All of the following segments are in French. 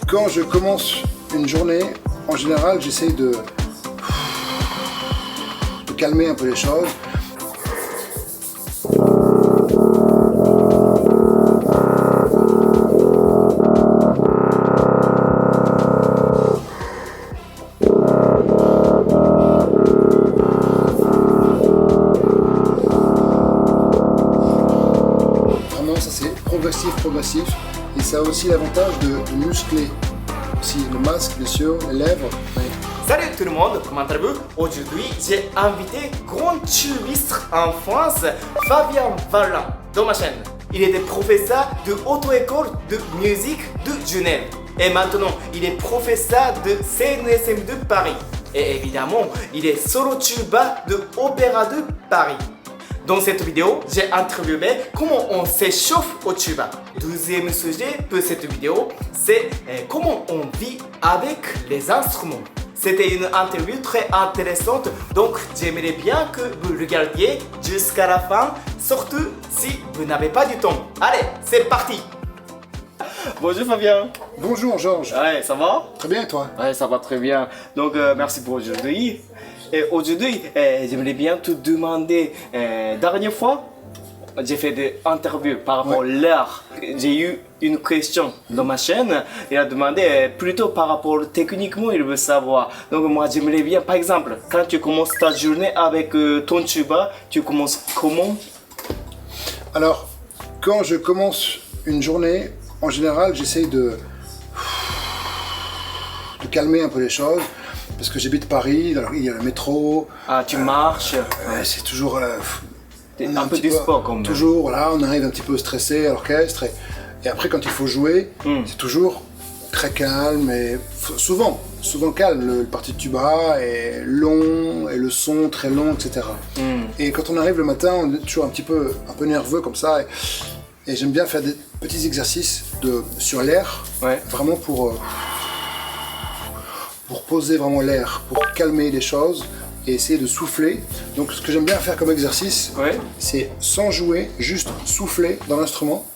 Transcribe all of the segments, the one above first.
Quand je commence une journée, en général, j'essaye de calmer un peu les choses. Vraiment, ça c'est progressif. Et ça a aussi l'avantage de muscler aussi le masque, les yeux, les lèvres. Salut tout le monde, comment allez-vous? Aujourd'hui, j'ai invité grand tubiste en France, Fabien Valin, dans ma chaîne. Il était professeur de auto-école de musique de Genève. Et maintenant, il est professeur de CNSM de Paris. Et évidemment, il est solo tuba de Opéra de Paris. Dans cette vidéo, j'ai interviewé comment on s'échauffe au tuba. Deuxième sujet pour cette vidéo, c'est comment on vit avec les instruments. C'était une interview très intéressante, donc j'aimerais bien que vous regardiez jusqu'à la fin, surtout si vous n'avez pas du temps. Allez, c'est parti! Bonjour Fabien. Bonjour Georges. Ouais, ça va? Très bien et toi? Ouais, ça va très bien. Donc merci pour aujourd'hui. Et aujourd'hui, j'aimerais bien te demander, dernière fois, j'ai fait des interviews par rapport à l'heure. J'ai eu une question dans ma chaîne. Il a demandé plutôt par rapport techniquement, il veut savoir. Donc moi, j'aimerais bien, par exemple, quand tu commences ta journée avec ton tuba, tu commences comment? Alors, quand je commence une journée, en général, j'essaye de calmer un peu les choses. Parce que j'habite Paris, alors il y a le métro. Ah, tu marches. C'est toujours un peu du sport quand même. Toujours, voilà, on arrive un petit peu stressé à l'orchestre. Et après, quand il faut jouer, c'est toujours très calme et souvent calme. Le parti de tuba est long et le son très long, etc. Et quand on arrive le matin, on est toujours un peu nerveux comme ça. Et j'aime bien faire des petits exercices sur l'air, vraiment pour poser vraiment l'air, pour calmer les choses et essayer de souffler. Donc ce que j'aime bien faire comme exercice, c'est sans jouer, juste souffler dans l'instrument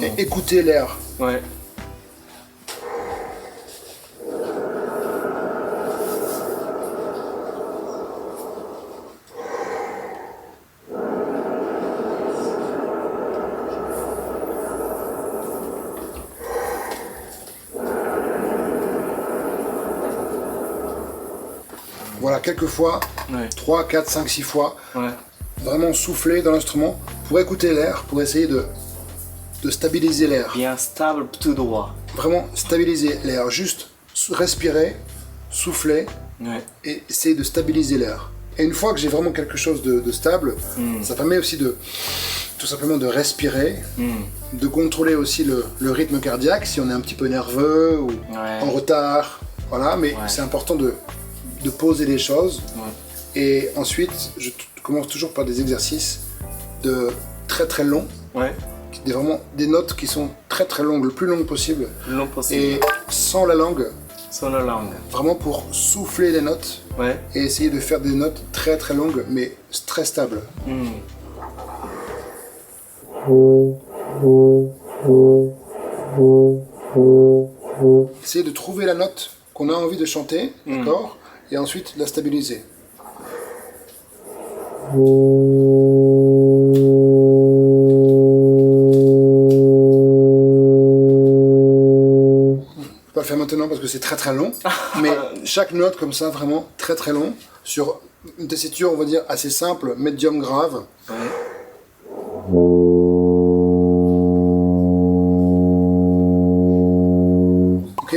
et écouter l'air. Ouais. Voilà, quelques fois, 3, 4, 5, 6 fois, vraiment souffler dans l'instrument pour écouter l'air, pour essayer de stabiliser l'air. Bien stable, tout droit. Vraiment stabiliser l'air, juste respirer, souffler et essayer de stabiliser l'air. Et une fois que j'ai vraiment quelque chose de stable, ça permet aussi tout simplement de respirer, de contrôler aussi le rythme cardiaque si on est un petit peu nerveux ou en retard. Voilà, mais c'est important de poser les choses. Et ensuite, je commence toujours par des exercices très longs. Vraiment des notes qui sont très longues, le plus longues possible. Et sans la langue. Vraiment pour souffler les notes et essayer de faire des notes très longues mais très stables. Essayer de trouver la note qu'on a envie de chanter, d'accord, et ensuite la stabiliser. Je peux pas le faire maintenant parce que c'est très long, mais chaque note comme ça, vraiment très long, sur une tessiture, on va dire, assez simple, médium grave. Ok,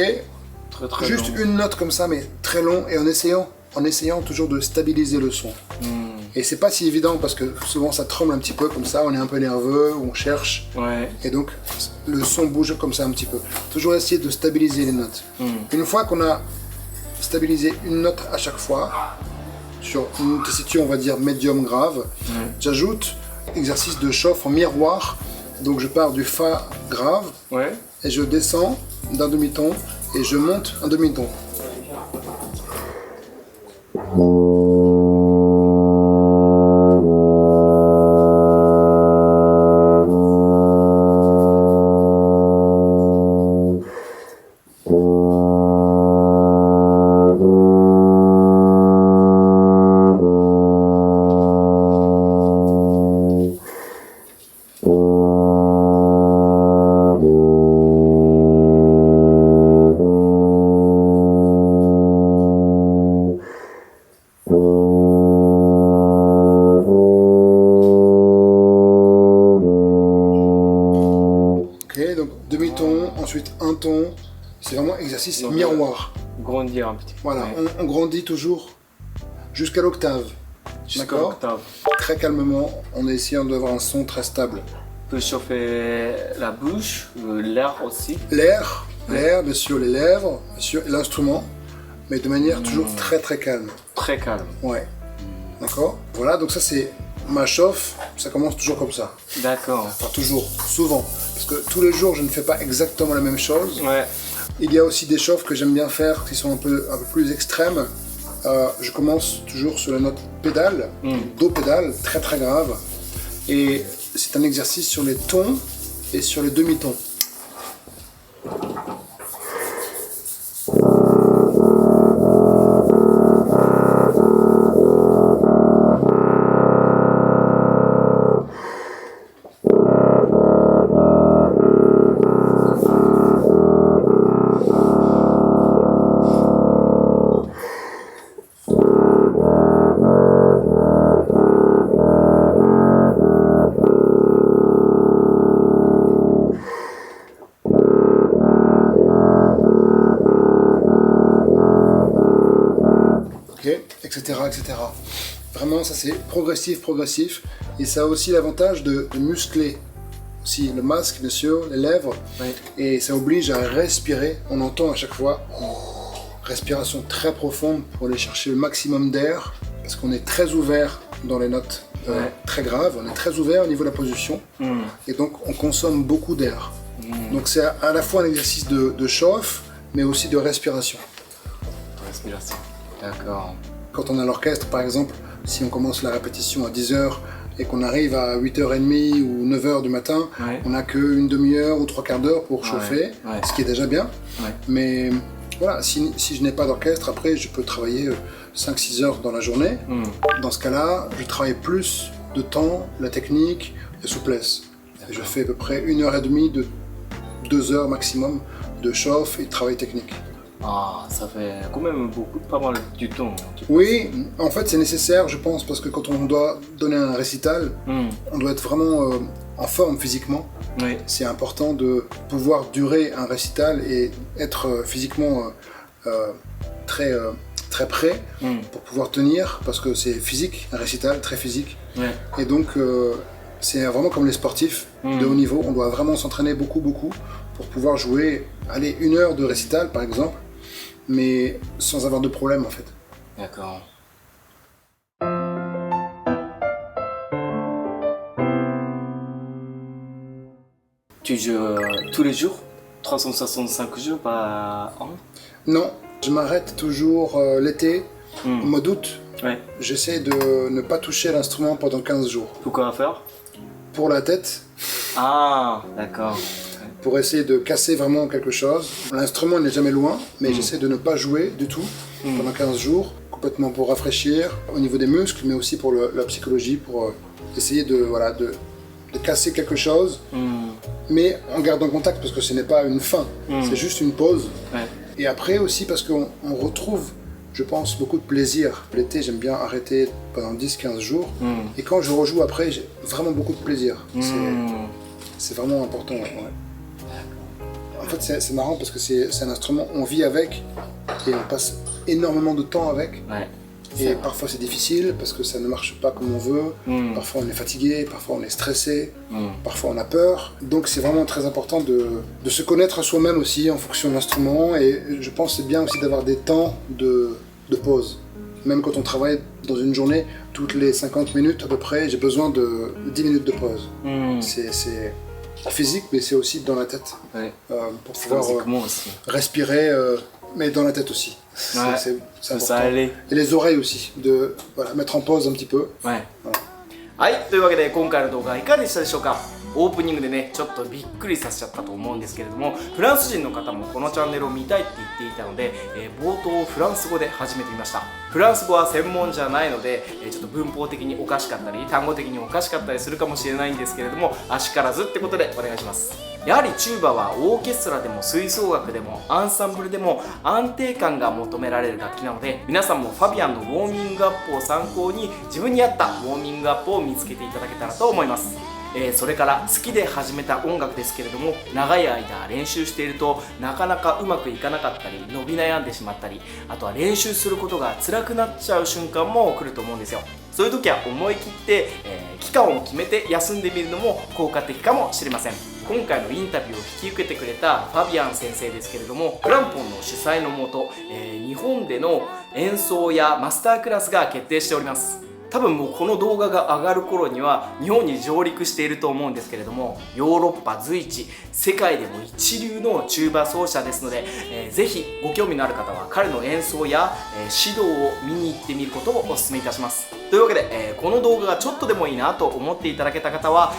juste une note comme ça, mais très long, et en essayant toujours de stabiliser le son. Et c'est pas si évident parce que souvent ça tremble un petit peu comme ça, on est un peu nerveux, on cherche, et donc le son bouge comme ça un petit peu. Toujours essayer de stabiliser les notes. Une fois qu'on a stabilisé une note à chaque fois, sur une tessiture on va dire médium grave, j'ajoute exercice de chauffe en miroir. Donc je pars du Fa grave, et je descends d'un demi-ton, et je monte un demi-ton. C'est vraiment exercice Donc, miroir. Grandir un petit peu. Voilà, Ouais. on grandit toujours jusqu'à l'octave. Jusqu'à D'accord. l'octave. Très calmement, en essayant d'avoir un son très stable. On peut chauffer la bouche, l'air aussi. L'air, bien sûr, les lèvres, bien sûr, et l'instrument, mais de manière toujours très très calme. Très calme. Ouais. D'accord. Voilà, donc ça c'est ma chauffe, ça commence toujours comme ça. D'accord. Enfin toujours, souvent. Parce que tous les jours je ne fais pas exactement la même chose. Ouais. Il y a aussi des chauffes que j'aime bien faire qui sont un peu plus extrêmes. Je commence toujours sur la note pédale, do pédale, très très grave. Et c'est un exercice sur les tons et sur les demi-tons. Etc., etc. Vraiment, ça c'est progressif. Et ça a aussi l'avantage de muscler aussi le masque, bien sûr, les lèvres. Oui. Et ça oblige à respirer. On entend à chaque fois respiration très profonde pour aller chercher le maximum d'air. Parce qu'on est très ouvert dans les notes très graves. On est très ouvert au niveau de la position. Et donc, on consomme beaucoup d'air. Donc, c'est à la fois un exercice de chauffe, mais aussi de respiration. Respiration. D'accord. Quand on a l'orchestre, par exemple, si on commence la répétition à 10h et qu'on arrive à 8h30 ou 9h du matin, on n'a qu'une demi-heure ou trois quarts d'heure pour chauffer, ce qui est déjà bien. Mais voilà, si je n'ai pas d'orchestre, après je peux travailler 5-6 heures dans la journée. Dans ce cas-là, je travaille plus de temps, la technique, la souplesse. Et je fais à peu près 1h30 de 2 heures maximum de chauffe et de travail technique. Ah, ça fait quand même pas mal du temps. Oui, en fait c'est nécessaire je pense parce que quand on doit donner un récital, on doit être vraiment en forme physiquement. Oui. C'est important de pouvoir durer un récital et être physiquement très prêt pour pouvoir tenir parce que c'est physique, un récital très physique. Ouais. Et donc c'est vraiment comme les sportifs de haut niveau, on doit vraiment s'entraîner beaucoup pour pouvoir jouer, allez, 1 heure de récital par exemple, mais sans avoir de problème en fait. D'accord. Tu joues tous les jours 365 jours par an? Non, je m'arrête toujours l'été, au mois d'août. Ouais. J'essaie de ne pas toucher l'instrument pendant 15 jours. Pourquoi faire? Pour la tête, Ah, d'accord. pour essayer de casser vraiment quelque chose. L'instrument n'est jamais loin, mais j'essaie de ne pas jouer du tout pendant 15 jours, complètement pour rafraîchir au niveau des muscles, mais aussi pour la psychologie, pour essayer de casser quelque chose, mais en gardant contact, parce que ce n'est pas une fin, c'est juste une pause. Ouais. Et après aussi parce qu'on retrouve, je pense, beaucoup de plaisir. L'été, j'aime bien arrêter pendant 10-15 jours, et quand je rejoue après, j'ai vraiment beaucoup de plaisir. C'est vraiment important. Ouais. En fait, c'est marrant parce que c'est un instrument, on vit avec et on passe énormément de temps avec. Ouais. Et parfois c'est difficile parce que ça ne marche pas comme on veut. Parfois on est fatigué, parfois on est stressé, parfois on a peur. Donc c'est vraiment très important de se connaître soi-même aussi en fonction de l'instrument. Et je pense que c'est bien aussi d'avoir des temps de pause. Même quand on travaille dans une journée, toutes les 50 minutes à peu près, j'ai besoin de 10 minutes de pause. C'est physique, mais c'est aussi dans la tête. Ouais. Pour pouvoir aussi. respirer, mais dans la tête aussi. C'est important. Ça allait. Et les oreilles aussi, de mettre en pause un petit peu. Ouais. はい、というわけで今回の動画いかがでしたでしょうか。オープニングでねちょっとびっくりさせちゃったと思うんですけれども、フランス人の方もこのチャンネルを見たいって言っていたので、冒頭をフランス語で始めてみました。フランス語は専門じゃないので、ちょっと文法的におかしかったり単語的におかしかったりするかもしれないんですけれども、あしからずってことでお願いします。やはりチューバはオーケストラでも吹奏楽でもアンサンブルでも安定感が求められる楽器なので、皆さんもファビアンのウォーミングアップを参考に自分に合ったウォーミングアップを見つけていただけたらと思います。それから好きで始めた音楽ですけれども、長い間練習しているとなかなかうまくいかなかったり伸び悩んでしまったり、あとは練習することが辛くなっちゃう瞬間も来ると思うんですよ。そういう時は思い切って、期間を決めて休んでみるのも効果的かもしれません。今回のインタビューを引き受けてくれたファビアン先生ですけれども、クランポンの主催のもと、日本での演奏やマスタークラスが決定しております。多分もうこの動画が上がる頃には日本に上陸していると思うんですけれども、ヨーロッパ随一、世界でも一流のチューバ奏者ですので、ぜひご興味のある方は彼の演奏や、指導を見に行ってみることをお勧めいたします。というわけで、この動画がちょっとでもいいなと思っていただけた方は、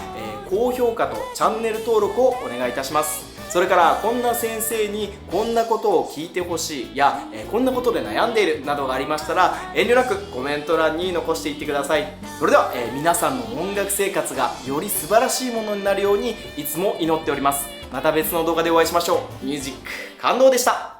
高評価とチャンネル登録をお願いいたします。それからこんな先生にこんなことを聞いてほしいや、こんなことで悩んでいるなどがありましたら、遠慮なくコメント欄に残していってください。それでは、皆さんの音楽生活がより素晴らしいものになるようにいつも祈っております。また別の動画でお会いしましょう。ミュージック感動でした。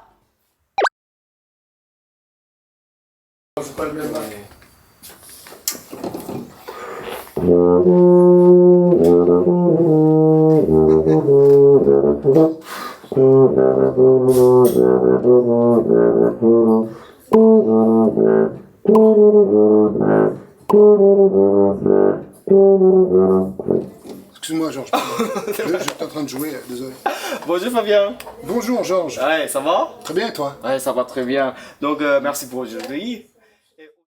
Excuse-moi, Georges. J'étais en train de jouer, désolé. Bonjour Fabien. Bonjour, Georges. Ouais, ça va? Très bien, et toi? Ouais, ça va très bien. Donc, merci pour aujourd'hui.